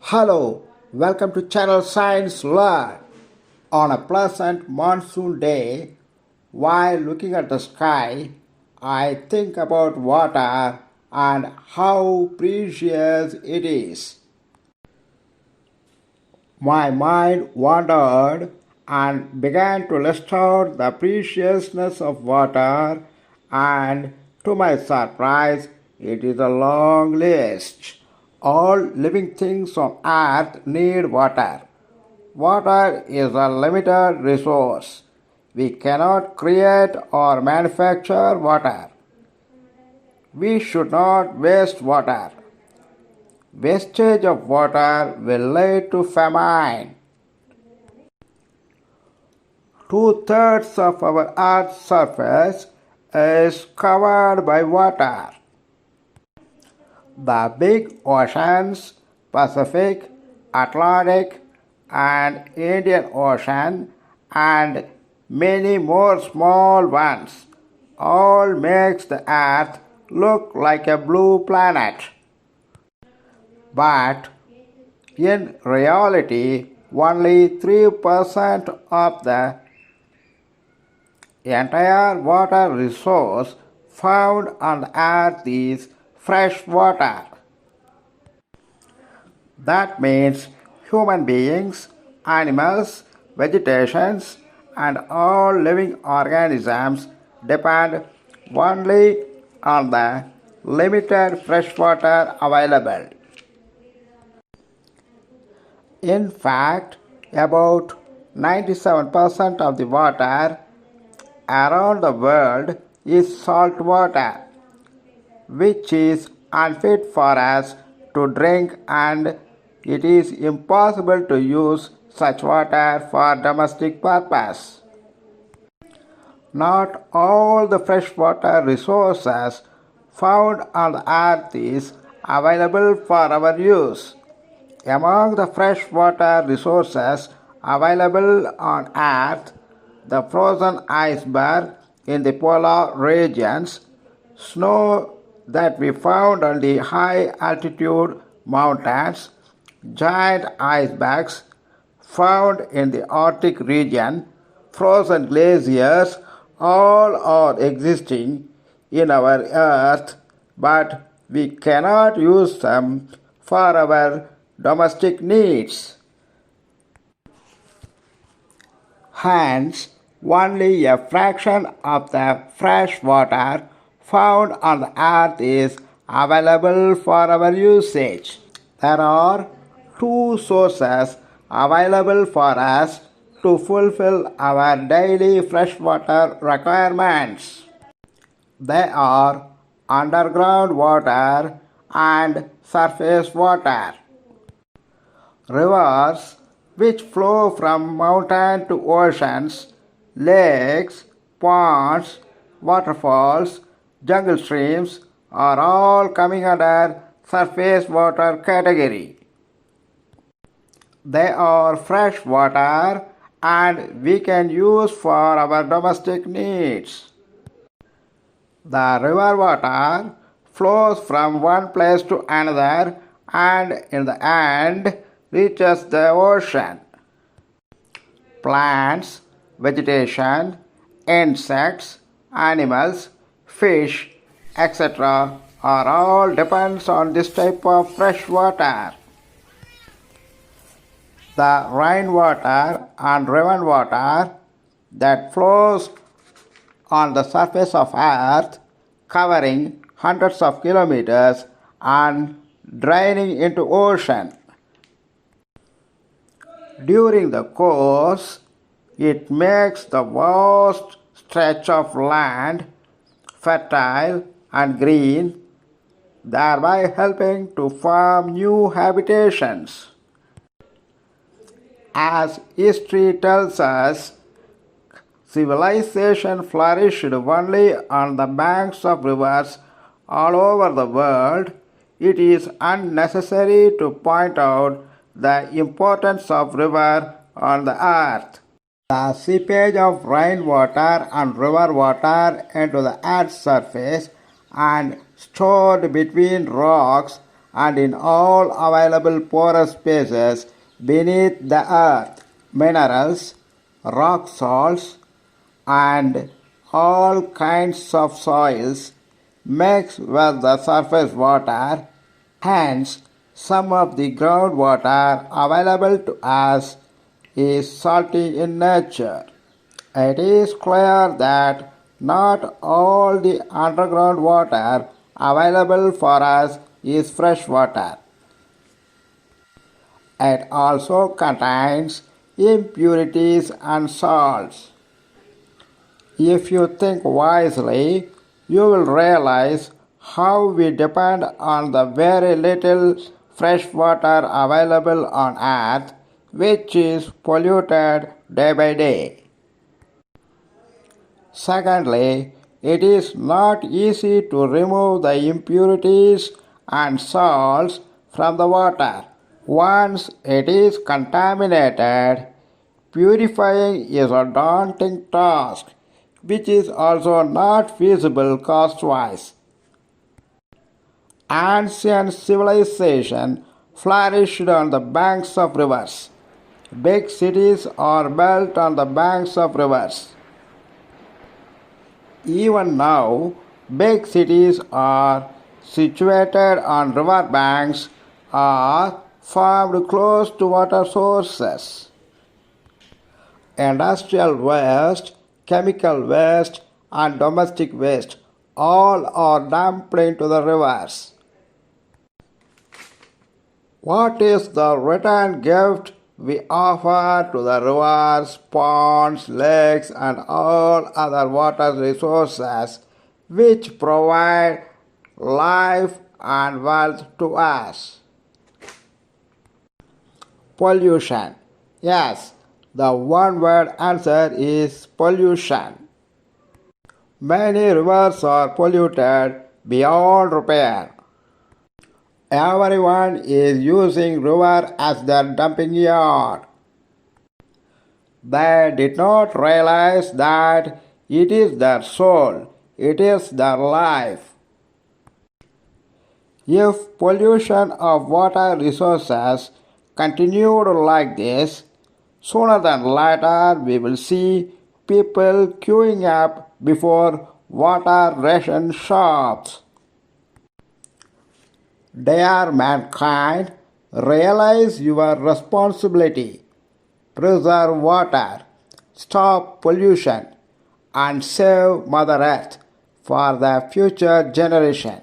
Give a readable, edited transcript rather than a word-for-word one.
Hello, welcome to Channel Science Learn. On a pleasant monsoon day, while looking at the sky, I think about water and how precious it is. My mind wandered and began to list out the preciousness of water, and to my surprise, it is a long list. All living things on earth need water. Water is a limited resource. We cannot create or manufacture water. We should not waste water. Wastage of water will lead to famine. Two-thirds of our Earth's surface is covered by water. The big oceans, Pacific, Atlantic, and Indian Ocean, and many more small ones, all makes the Earth look like a blue planet. But in reality, only 3% of the entire water resource found on the earth is fresh water. That means human beings, animals, vegetations, and all living organisms depend only on the limited fresh water available. In fact, about 97% of the water around the world is salt water, which is unfit for us to drink, and it is impossible to use such water for domestic purpose. Not all the freshwater resources found on the earth is available for our use. Among the freshwater resources available on earth, the frozen iceberg in the polar regions, snow that we found on the high altitude mountains, giant icebergs found in the Arctic region, frozen glaciers, all are existing in our earth, but we cannot use them for our domestic needs. Hence, only a fraction of the fresh water found on the earth is available for our usage. There are two sources available for us to fulfill our daily freshwater requirements. They are underground water and surface water. Rivers, which flow from mountain to oceans, lakes, ponds, waterfalls, jungle streams, are all coming under surface water category. They are fresh water and we can use for our domestic needs. The river water flows from one place to another and in the end reaches the ocean. Plants, vegetation, insects, animals, fish, etc. are all depends on this type of fresh water. The rainwater and rainwater that flows on the surface of earth, covering hundreds of kilometers and draining into ocean. During the course, it makes the vast stretch of land fertile and green, thereby helping to form new habitations. As history tells us, civilization flourished only on the banks of rivers all over the world. It is unnecessary to point out the importance of river on the earth. The seepage of rainwater and river water into the earth's surface and stored between rocks and in all available porous spaces beneath the earth. Minerals, rock salts, and all kinds of soils mix with the surface water. Hence, some of the groundwater available to us is salty in nature. It is clear that not all the underground water available for us is fresh water. It also contains impurities and salts. If you think wisely, you will realize how we depend on the very little fresh water available on earth, which is polluted day by day. Secondly, it is not easy to remove the impurities and salts from the water. Once it is contaminated, purifying is a daunting task, which is also not feasible cost-wise. Ancient civilization flourished on the banks of rivers. Big cities are built on the banks of rivers. Even now, big cities are situated on river banks or formed close to water sources. Industrial waste, chemical waste, and domestic waste all are dumped into the rivers. What is the return gift we offer to the rivers, ponds, lakes, and all other water resources which provide life and wealth to us? Pollution. Yes, the one word answer is pollution. Many rivers are polluted beyond repair. Everyone is using river as their dumping yard. They did not realize that it is their soul, it is their life. If pollution of water resources continued like this, sooner than later we will see people queuing up before water ration shops. Dear mankind, realize your responsibility. Preserve water, stop pollution, and save Mother Earth for the future generation.